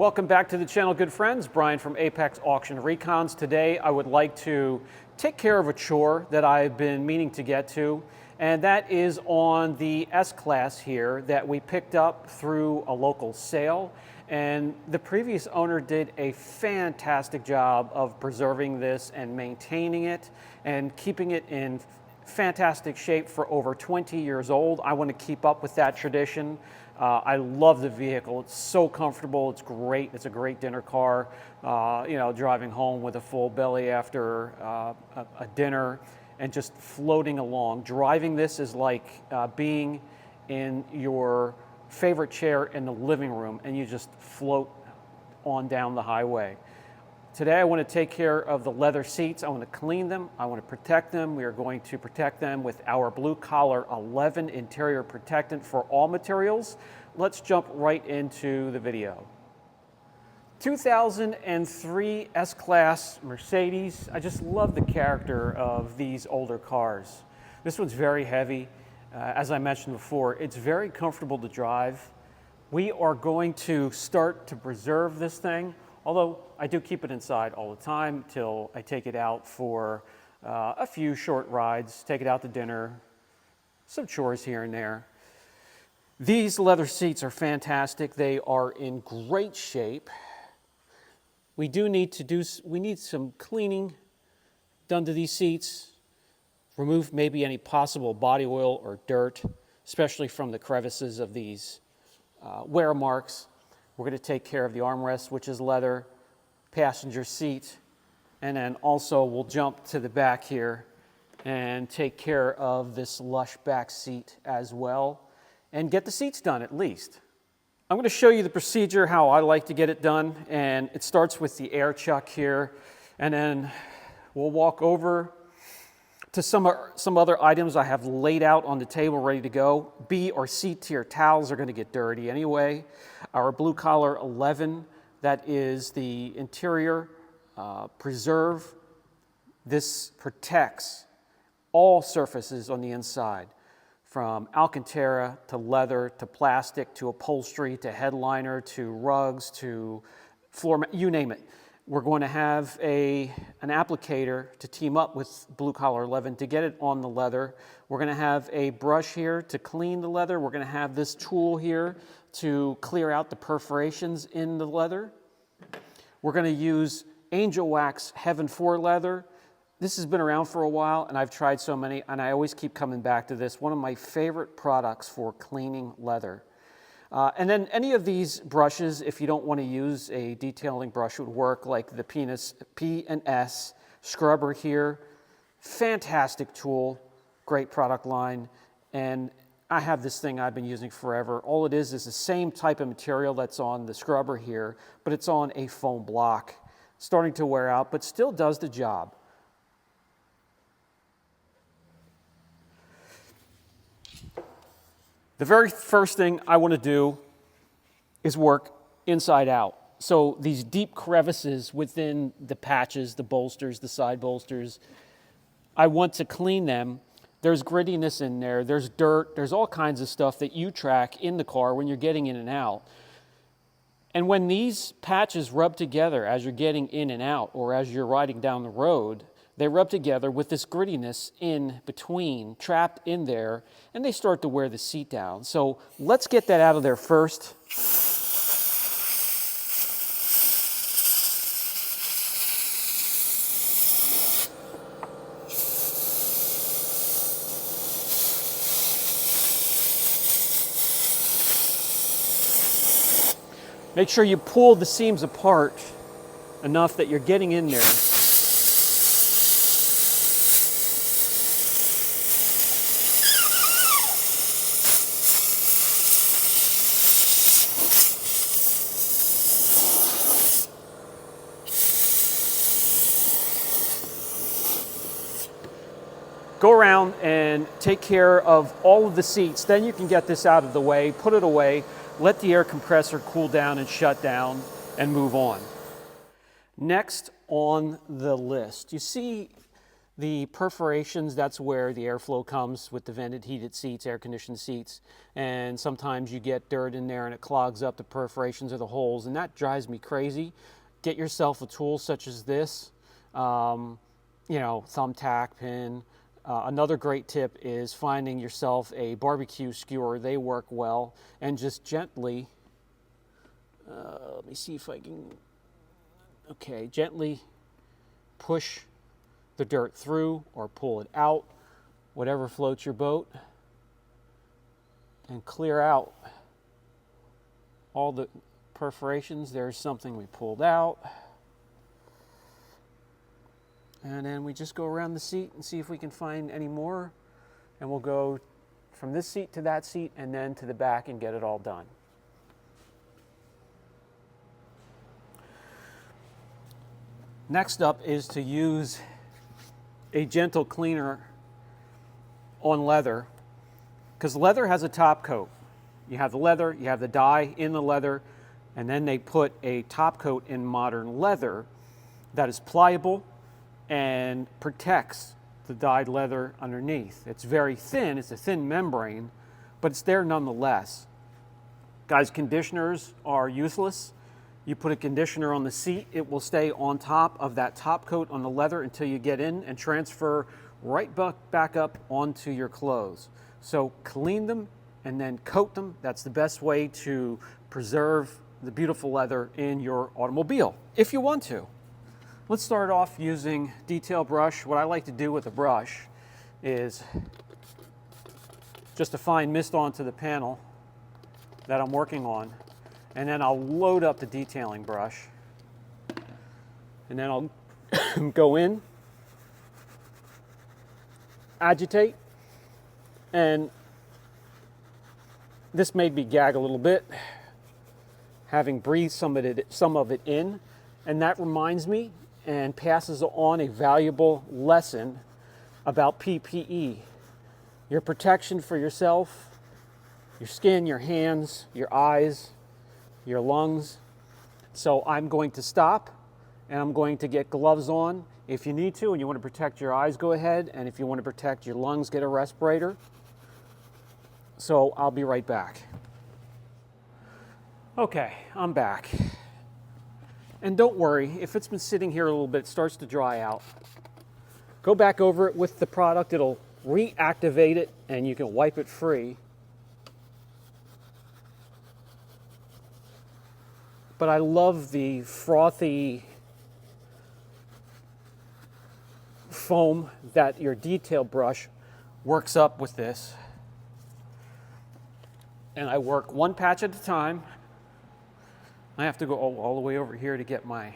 Welcome back to the channel, good friends. Brian from Apex Auction Recons. Today I would like to take care of a chore that I've been meaning to get to, and that is on the S-Class here that we picked up through a local sale. And the previous owner did a fantastic job of preserving this and maintaining it and keeping it in fantastic shape for over 20 years old. I want to keep up with that tradition. I love the vehicle. It's so comfortable. It's great. It's a great dinner car. You know, driving home with a full belly after a dinner and just floating along. Driving this is like being in your favorite chair in the living room and you just float on down the highway. Today I want to take care of the leather seats. I want to clean them. I want to protect them. We are going to protect them with our Blue Collar 11 interior protectant for all materials. Let's jump right into the video. 2003 S-Class Mercedes. I just love the character of these older cars. This one's very heavy. As I mentioned before, it's very comfortable to drive. We are going to start to preserve this thing, although I do keep it inside all the time till I take it out for a few short rides, take it out to dinner, some chores here and there. These leather seats are fantastic. They are in great shape. We need some cleaning done to these seats. Remove maybe any possible body oil or dirt, especially from the crevices of these wear marks. We're going to take care of the armrest, which is leather, passenger seat, and then also we'll jump to the back here and take care of this lush back seat as well and get the seats done at least. I'm going to show you the procedure, how I like to get it done, and it starts with the air chuck here, and then we'll walk over to some other items I have laid out on the table ready to go. B or C tier towels are going to get dirty anyway. Our Blue Collar 11, that is the interior preserve. This protects all surfaces on the inside, from Alcantara to leather to plastic to upholstery to headliner to rugs to floor mat, you name it. We're going to have an applicator to team up with Blue Collar 11 to get it on the leather. We're going to have a brush here to clean the leather. We're going to have this tool here to clear out the perforations in the leather. We're going to use Angel Wax Heaven 4 leather. This has been around for a while, and I've tried so many, and I always keep coming back to this. One of my favorite products for cleaning leather. And then any of these brushes, if you don't want to use a detailing brush, would work, like the P&S scrubber here. Fantastic tool, great product line, and I have this thing I've been using forever. All it is the same type of material that's on the scrubber here, but it's on a foam block. Starting to wear out, but still does the job. The very first thing I want to do is work inside out. So these deep crevices within the patches, the bolsters, the side bolsters, I want to clean them. There's grittiness in there, there's dirt, there's all kinds of stuff that you track in the car when you're getting in and out. And when these patches rub together as you're getting in and out or as you're riding down the road, they rub together with this grittiness in between, trapped in there, and they start to wear the seat down. So let's get that out of there first. Make sure you pull the seams apart enough that you're getting in there. Go around and take care of all of the seats. Then you can get this out of the way, put it away, let the air compressor cool down and shut down, and move on. Next on the list, you see The perforations, that's where the airflow comes with the vented heated seats, air conditioned seats. And sometimes you get dirt in there and it clogs up the perforations or the holes, and that drives me crazy. Get yourself a tool such as this, you know, thumbtack, pin. Another great tip is finding yourself a barbecue skewer. They work well, and just gently, let me see if I can, okay, gently push the dirt through or pull it out, whatever floats your boat, and clear out all the perforations. There's something we pulled out. And then we just go around the seat and see if we can find any more. And we'll go from this seat to that seat and then to the back and get it all done. Next up is to use a gentle cleaner on leather, because leather has a top coat. You have the leather, you have the dye in the leather, and then they put a top coat in modern leather that is pliable and protects the dyed leather underneath. It's very thin, it's a thin membrane, but it's there nonetheless. Guys, conditioners are useless. You put a conditioner on the seat, it will stay on top of that top coat on the leather until you get in and transfer right back up onto your clothes. So clean them and then coat them. That's the best way to preserve the beautiful leather in your automobile, if you want to. Let's start off using detail brush. What I like to do with a brush is just a fine mist onto the panel that I'm working on, and then I'll load up the detailing brush, and then I'll go in, agitate, and this made me gag a little bit, having breathed some of it in, and that reminds me and passes on a valuable lesson about PPE. Your protection for yourself, your skin, your hands, your eyes, your lungs. So I'm going to stop and I'm going to get gloves on. If you need to and you want to protect your eyes, go ahead. And if you want to protect your lungs, get a respirator. So I'll be right back. Okay, I'm back. And don't worry, if it's been sitting here a little bit, it starts to dry out. Go back over it with the product, it'll reactivate it and you can wipe it free. But I love the frothy foam that your detail brush works up with this. And I work one patch at a time. I have to go all the way over here to get my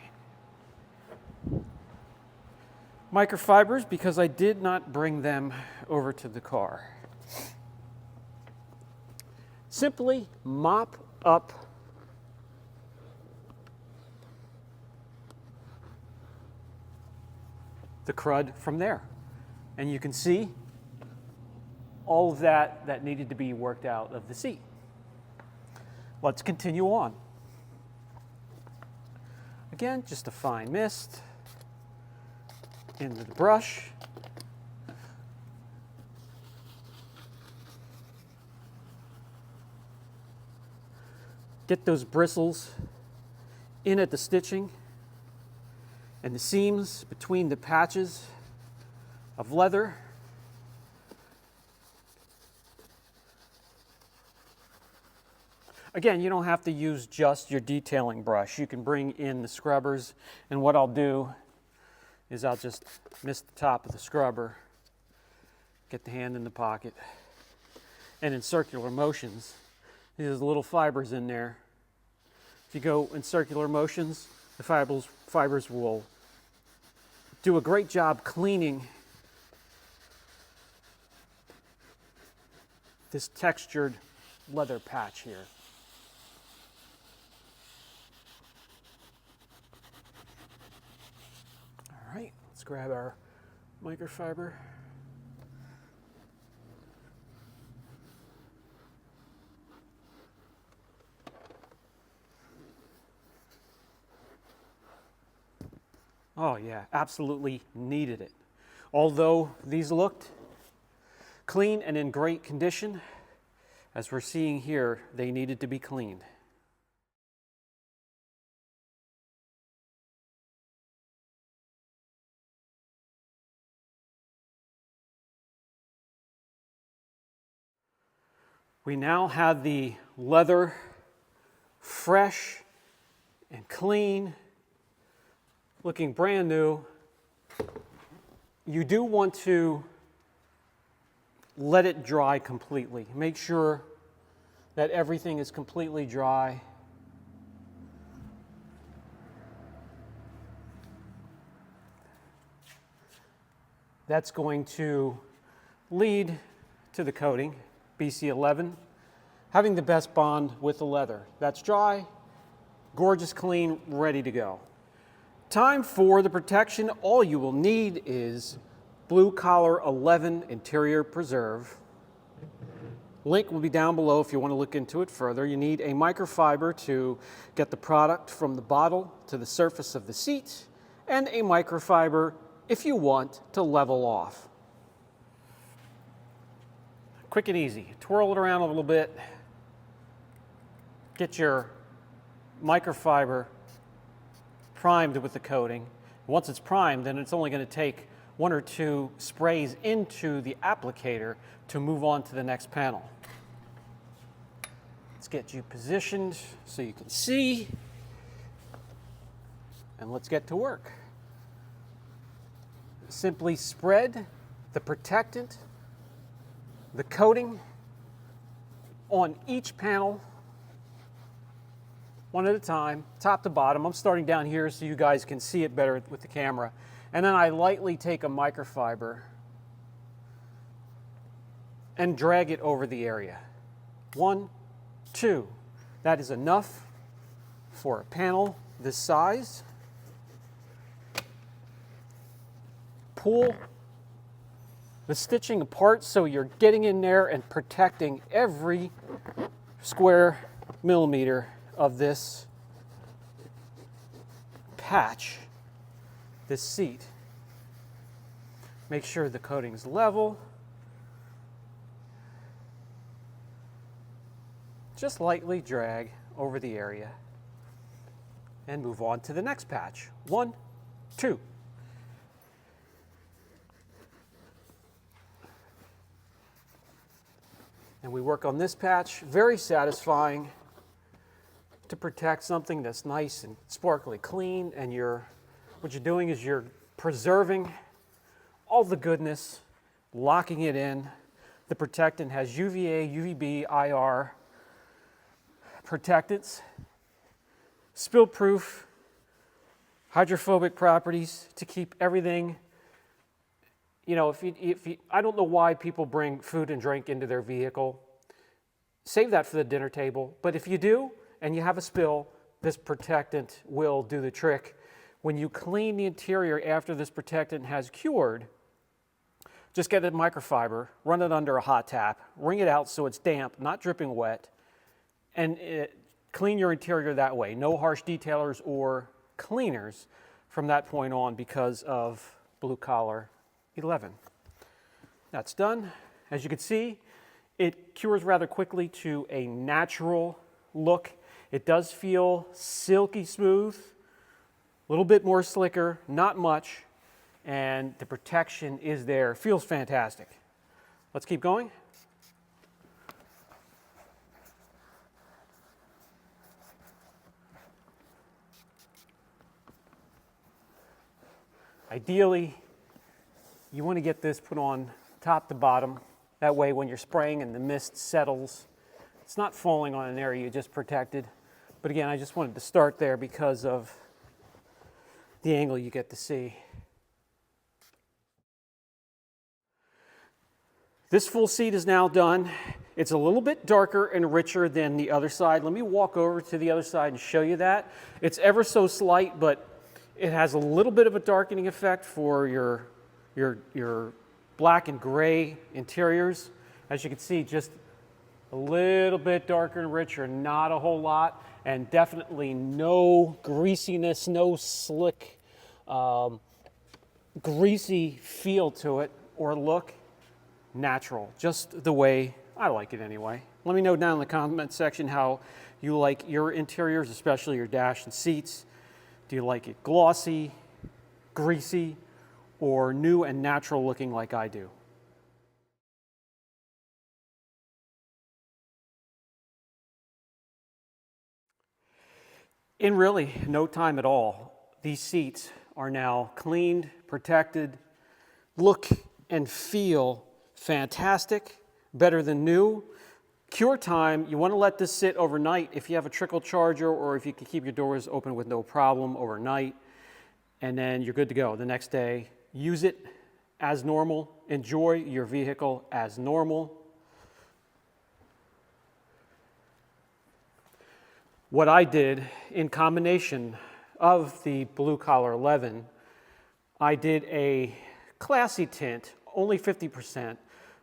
microfibers because I did not bring them over to the car. Simply mop up the crud from there. And you can see all of that needed to be worked out of the seat. Let's continue on. Again, just a fine mist into the brush. Get those bristles in at the stitching and the seams between the patches of leather. Again, you don't have to use just your detailing brush. You can bring in the scrubbers, and what I'll do is I'll just mist the top of the scrubber, get the hand in the pocket, and in circular motions, there's little fibers in there. If you go in circular motions, the fibers will do a great job cleaning this textured leather patch here. All right, let's grab our microfiber. Oh yeah, absolutely needed it. Although these looked clean and in great condition, as we're seeing here, they needed to be cleaned. We now have the leather fresh and clean, looking brand new. You do want to let it dry completely. Make sure that everything is completely dry. That's going to lead to the coating, BC11, having the best bond with the leather. That's dry, gorgeous, clean, ready to go. Time for the protection. All you will need is Blue Collar 11 Interior Preserve. Link will be down below if you want to look into it further. You need a microfiber to get the product from the bottle to the surface of the seat, and a microfiber if you want to level off. Quick and easy. Twirl it around a little bit. Get your microfiber primed with the coating. Once it's primed, then it's only going to take 1 or 2 sprays into the applicator to move on to the next panel. Let's get you positioned so you can see, and let's get to work. Simply spread the protectant, the coating, on each panel, one at a time, top to bottom. I'm starting down here so you guys can see it better with the camera. And then I lightly take a microfiber and drag it over the area. 1, 2. That is enough for a panel this size. Pull the stitching apart so you're getting in there and protecting every square millimeter of this patch, this seat. Make sure the coating's level. Just lightly drag over the area and move on to the next patch. 1, 2. And we work on this patch. Very satisfying to protect something that's nice and sparkly clean, and what you're doing is you're preserving all the goodness, locking it in. The protectant has UVA, UVB, IR protectants, spill-proof, hydrophobic properties to keep everything. You know, I don't know why people bring food and drink into their vehicle. Save that for the dinner table. But if you do, and you have a spill, this protectant will do the trick. When you clean the interior after this protectant has cured, just get a microfiber, run it under a hot tap, wring it out so it's damp, not dripping wet, and clean your interior that way. No harsh detailers or cleaners from that point on because of Blue Collar 11. That's done. As you can see, it cures rather quickly to a natural look. It does feel silky smooth, a little bit more slicker, not much, and the protection is there. Feels fantastic. Let's keep going. Ideally, you want to get this put on top to bottom. That way when you're spraying and the mist settles, it's not falling on an area you just protected. But again, I just wanted to start there because of the angle you get to see. This full seat is now done. It's a little bit darker and richer than the other side. Let me walk over to the other side and show you that. It's ever so slight, but it has a little bit of a darkening effect for your black and gray interiors. As you can see, just a little bit darker and richer, not a whole lot, and definitely no greasiness, no slick greasy feel to it or look. Natural, just the way I like it anyway. Let me know down in the comment section how you like your interiors, especially your dash and seats. Do you like it glossy, greasy, or new and natural looking like I do? In really no time at all, these seats are now cleaned, protected, look and feel fantastic, better than new. Cure time, you want to let this sit overnight if you have a trickle charger or if you can keep your doors open with no problem overnight, and then you're good to go. The next day, use it as normal. Enjoy your vehicle as normal. What I did in combination of the Blue Collar 11, I did a classy tint, only 50%,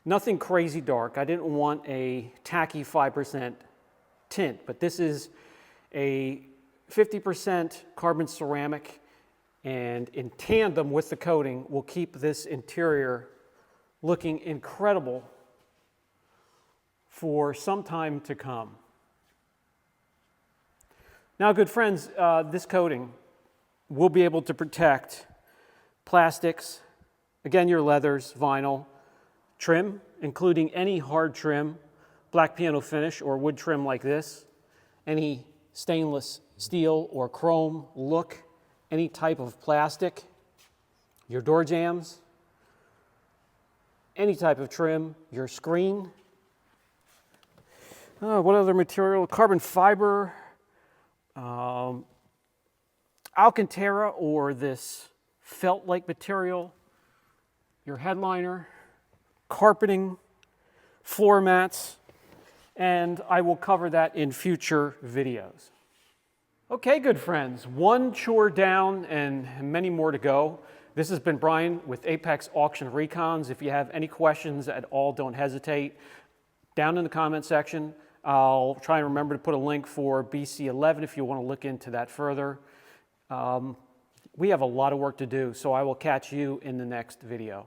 nothing crazy dark. I didn't want a tacky 5% tint, but this is a 50% carbon ceramic, and in tandem with the coating will keep this interior looking incredible for some time to come. Now, good friends, this coating will be able to protect plastics, again, your leathers, vinyl, trim, including any hard trim, black piano finish or wood trim like this, any stainless steel or chrome look, any type of plastic, your door jambs, any type of trim, your screen. What other material? Carbon fiber, Alcantara or this felt-like material, your headliner, carpeting, floor mats, and I will cover that in future videos. Okay, good friends, one chore down and many more to go. This has been Brian with Apex Auction Recons. If you have any questions at all, don't hesitate. Down in the comment section, I'll try and remember to put a link for BC11 if you want to look into that further. We have a lot of work to do, so I will catch you in the next video.